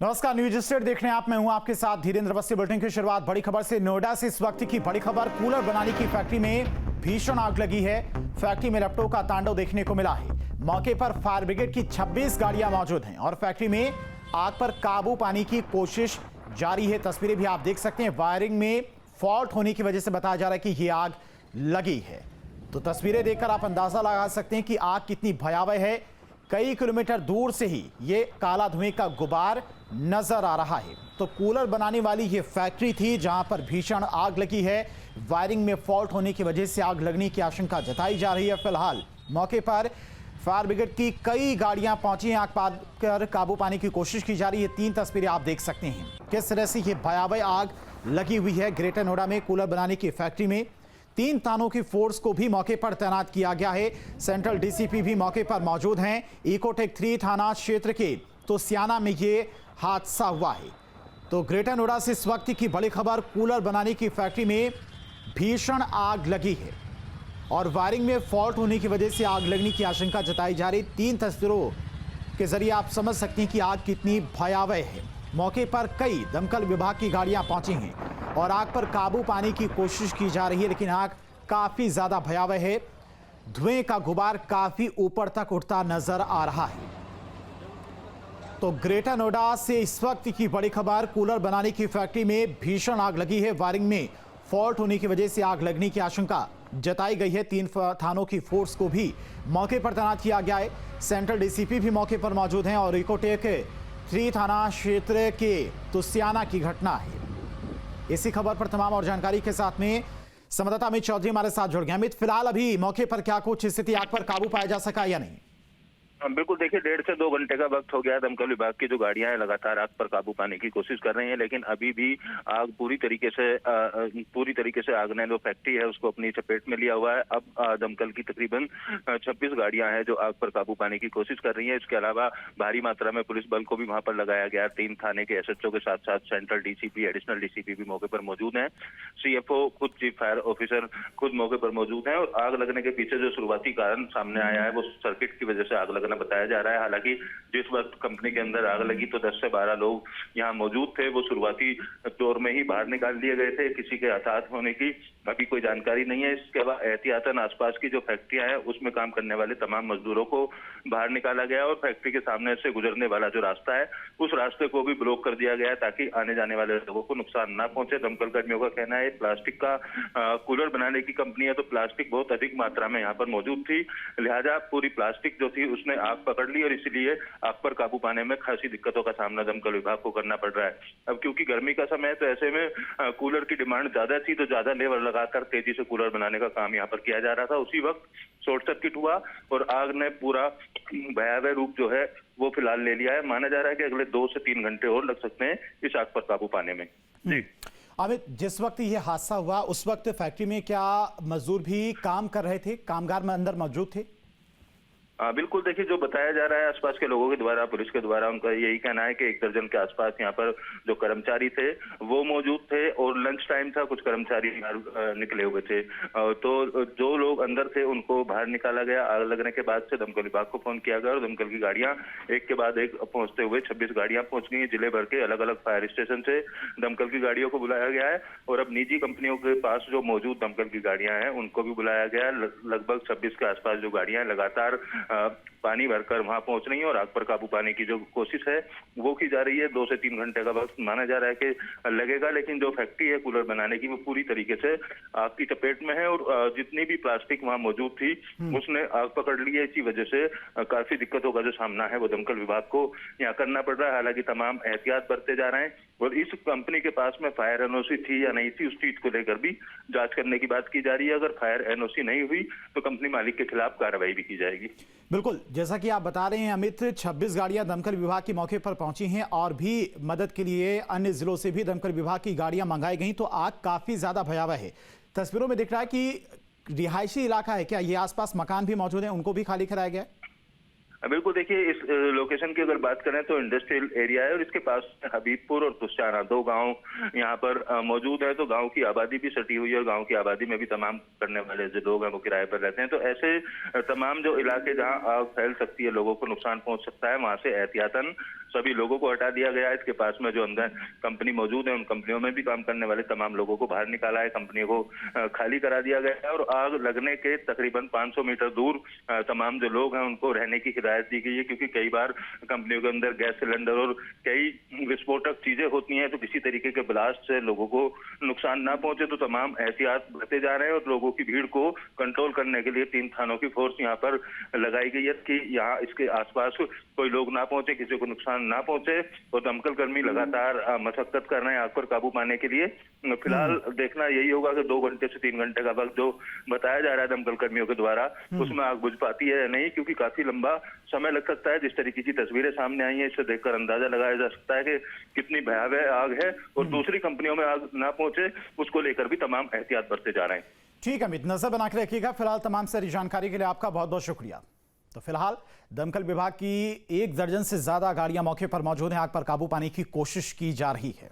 नमस्कार, news state देख रहे हैं आप। मैं हूं आपके साथ धीरेन्द्र अवस्थी। बुलेटिन की शुरुआत बड़ी खबर से। नोएडा से इस वक्त की बड़ी खबर। कूलर बनाने की फैक्ट्री में भीषण आग लगी है। फैक्ट्री में लपटों का तांडव देखने को मिला है। मौके पर फायर ब्रिगेड की 26 गाड़ियां मौजूद हैं और फैक्ट्री में आग पर काबू पाने की कोशिश जारी है। तस्वीरें भी आप देख सकते हैं। वायरिंग में फॉल्ट होने की वजह से बताया जा रहा है कि यह आग लगी है। तो तस्वीरें देखकर आप अंदाजा लगा सकते हैं कि आग कितनी भयावह है। कई किलोमीटर दूर से ही ये काला धुएं का गुबार नजर आ रहा है। तो कूलर बनाने वाली ये फैक्ट्री थी जहां पर भीषण आग लगी है। वायरिंग में फॉल्ट होने की वजह से आग लगने की आशंका जताई जा रही है। फिलहाल मौके पर फायर ब्रिगेड की कई गाड़ियां पहुंची हैं। आग पर काबू पाने की कोशिश की जा रही है। 3 तस्वीरें आप देख सकते हैं किस तरह से ये भयावह आग लगी हुई है। ग्रेटर नोएडा में कूलर बनाने की फैक्ट्री में 3 थानों की फोर्स को भी मौके पर तैनात किया गया है। सेंट्रल डीसीपी भी मौके पर मौजूद हैं। इकोटेक 3 थाना क्षेत्र के तोसियाना में ये हादसा हुआ है। तो ग्रेटर नोएडा से इस वक्त की बड़ी खबर। कूलर बनाने की फैक्ट्री में भीषण आग लगी है और वायरिंग में फॉल्ट होने की वजह से आग लगने की आशंका जताई जा रही। 3 तस्वीरों के जरिए आप समझ सकते हैं कि आग कितनी भयावह है। मौके पर कई दमकल विभाग की गाड़ियां पहुंची हैं और आग पर काबू पाने की कोशिश की जा रही है, लेकिन आग काफी ज्यादा भयावह है। धुएं का गुबार काफी ऊपर तक उठता नजर आ रहा है। तो ग्रेटर नोएडा से इस वक्त की बड़ी खबर। कूलर बनाने की फैक्ट्री में भीषण आग लगी है। वायरिंग में फॉल्ट होने की वजह से आग लगने की आशंका जताई गई है। 3 थानों की फोर्स को भी मौके पर तैनात किया गया है। सेंट्रल डीसीपी भी मौके पर मौजूद हैं और इकोटेक 3 थाना क्षेत्र के तुसियाना की घटना है। इसी खबर पर तमाम और जानकारी के साथ में संवाददाता अमित चौधरी हमारे साथ जुड़ गए। अमित, फिलहाल अभी मौके पर क्या कुछ स्थिति, आग पर काबू पाया जा सका या नहीं? बिल्कुल, देखिए 1.5 से 2 घंटे का वक्त हो गया। दमकल विभाग की जो गाड़ियां हैं लगातार आग पर काबू पाने की कोशिश कर रही हैं, लेकिन अभी भी आग पूरी तरीके से आग ने जो फैक्ट्री है उसको अपनी चपेट में लिया हुआ है। अब दमकल की तकरीबन 26 गाड़ियां हैं जो आग पर काबू पाने की कोशिश कर रही हैं। इसके अलावा भारी मात्रा में पुलिस बल को भी वहां पर लगाया गया। 3 थाने के एसएचओ के साथ साथ सेंट्रल डीसीपी, एडिशनल डीसीपी भी मौके पर मौजूद हैं। सीएफओ खुद, चीफ फायर ऑफिसर खुद मौके पर मौजूद हैं। और आग लगने के पीछे जो शुरुआती कारण सामने आया है वो सर्किट की वजह से आग बताया जा रहा है। हालांकि जिस वक्त कंपनी के अंदर आग लगी तो 10 से 12 लोग यहां मौजूद थे। वो शुरुआती दौर में ही बाहर निकाल दिए गए थे। किसी के हताहत होने की अभी कोई जानकारी नहीं है। इसके बाद एहतियातन आसपास की जो फैक्ट्रियां हैं उसमें काम करने वाले तमाम मजदूरों को बाहर निकाला गया और फैक्ट्री के सामने से गुजरने वाला जो रास्ता है उस रास्ते को भी ब्लॉक कर दिया गया है ताकि आने जाने वाले लोगों को नुकसान ना पहुंचे। दमकल कर्मियों का कहना है प्लास्टिक का कूलर बनाने की कंपनी है तो प्लास्टिक बहुत अधिक मात्रा में यहाँ पर मौजूद थी, लिहाजा पूरी प्लास्टिक जो थी उसने आग पकड़ ली और इसीलिए आग पर काबू पाने में खासी दिक्कतों का सामना दमकल विभाग को करना पड़ रहा है। अब क्योंकि गर्मी का समय है तो ऐसे में कूलर की डिमांड ज्यादा थी तो ज्यादा लेबर लगाकर तेजी से कूलर बनाने का काम यहाँ पर किया जा रहा था। उसी वक्त शॉर्ट सर्किट हुआ और आग ने पूरा भयावह रूप जो है वो फिलहाल ले लिया है। माना जा रहा है कि अगले 2 से 3 घंटे और लग सकते हैं इस आग पर काबू पाने में। जी अमित, जिस वक्त ये हादसा हुआ उस वक्त फैक्ट्री में क्या मजदूर भी काम कर रहे थे, कामगार में अंदर मौजूद थे? बिल्कुल, देखिए जो बताया जा रहा है आसपास के लोगों के द्वारा, पुलिस के द्वारा, उनका यही कहना है कि 1 दर्जन के आसपास यहाँ पर जो कर्मचारी थे वो मौजूद थे और लंच टाइम था, कुछ कर्मचारी निकले हुए थे। तो जो लोग अंदर थे उनको बाहर निकाला गया। आग लगने के बाद से दमकल विभाग को फोन किया गया और दमकल की गाड़ियां एक के बाद एक पहुंचते हुए 26 गाड़ियां पहुंच गई हैं। जिले भर के अलग अलग फायर स्टेशन से दमकल की गाड़ियों को बुलाया गया है और अब निजी कंपनियों के पास जो मौजूद दमकल की गाड़ियां हैं उनको भी बुलाया गया है। लगभग 26 के आसपास जो गाड़ियां लगातार पानी भरकर वहां पहुंच रही है और आग पर काबू पाने की जो कोशिश है वो की जा रही है। 2 से 3 घंटे का वक्त माना जा रहा है कि लगेगा, लेकिन जो फैक्ट्री है कूलर बनाने की वो पूरी तरीके से आग की चपेट में है और जितनी भी प्लास्टिक वहां मौजूद थी उसने आग पकड़ ली है। इसी वजह से काफी दिक्कतों का जो सामना है वो दमकल विभाग को यहाँ करना पड़ रहा है। हालांकि तमाम एहतियात बरते जा रहे हैं और इस कंपनी के पास में फायर एनओसी थी या नहीं थी उस चीज को लेकर भी जांच करने की बात की जा रही है। अगर फायर एनओसी नहीं हुई तो कंपनी मालिक के खिलाफ कार्रवाई भी की जाएगी। बिल्कुल, जैसा कि आप बता रहे हैं अमित, 26 गाड़ियां दमकल विभाग की मौके पर पहुंची हैं और भी मदद के लिए अन्य जिलों से भी दमकल विभाग की गाड़ियां मंगाई गई। तो आग काफी ज्यादा भयावह है। तस्वीरों में दिख रहा है कि रिहायशी इलाका है क्या? ये आसपास मकान भी मौजूद हैं, उनको भी खाली कराया गया है? बिल्कुल, देखिए इस लोकेशन की अगर बात करें तो इंडस्ट्रियल एरिया है और इसके पास हबीबपुर और तुस्याना 2 गांव यहाँ पर मौजूद है। तो गांव की आबादी भी सटी हुई है और गांव की आबादी में भी तमाम करने वाले जो लोग हैं वो किराए पर रहते हैं। तो ऐसे तमाम जो इलाके जहां आग फैल सकती है, लोगों को नुकसान पहुंच सकता है, वहां से एहतियातन सभी लोगों को हटा दिया गया है। इसके पास में जो अंदर कंपनी मौजूद है उन कंपनियों में भी काम करने वाले तमाम लोगों को बाहर निकाला है, कंपनियों को खाली करा दिया गया है और आग लगने के तकरीबन 500 मीटर दूर तमाम जो लोग हैं उनको रहने की हिदायत दी गई है, क्योंकि कई बार कंपनियों के अंदर गैस सिलेंडर और कई विस्फोटक चीजें होती हैं, तो किसी तरीके के ब्लास्ट से लोगों को नुकसान ना पहुंचे, तो तमाम एहतियात बरते जा रहे हैं और लोगों की भीड़ को कंट्रोल करने के लिए 3 थानों की फोर्स यहाँ पर लगाई गई है कि यहाँ इसके आसपास कोई लोग ना पहुंचे, किसी को नुकसान ना पहुंचे। और दमकल कर्मी लगातार मशक्कत कर रहे हैं आग पर काबू पाने के लिए। फिलहाल देखना यही होगा कि 2 घंटे से 3 घंटे का वक्त जो बताया जा रहा है दमकल कर्मियों के द्वारा, उसमें आग बुझ पाती है या नहीं, क्योंकि काफी लंबा समय लग सकता है। जिस तरीके की तस्वीरें सामने आई हैं इससे देखकर अंदाजा लगाया जा सकता है कि कितनी भयावह आग है और दूसरी कंपनियों में आग ना पहुंचे उसको लेकर भी तमाम एहतियात बरते जा रहे हैं। ठीक है अमित, नजर बना के रखिएगा। फिलहाल तमाम सारी जानकारी के लिए आपका बहुत बहुत शुक्रिया। तो फिलहाल दमकल विभाग की 1 दर्जन से ज्यादा गाड़ियां मौके पर मौजूद हैं। आग पर काबू पाने की कोशिश की जा रही है।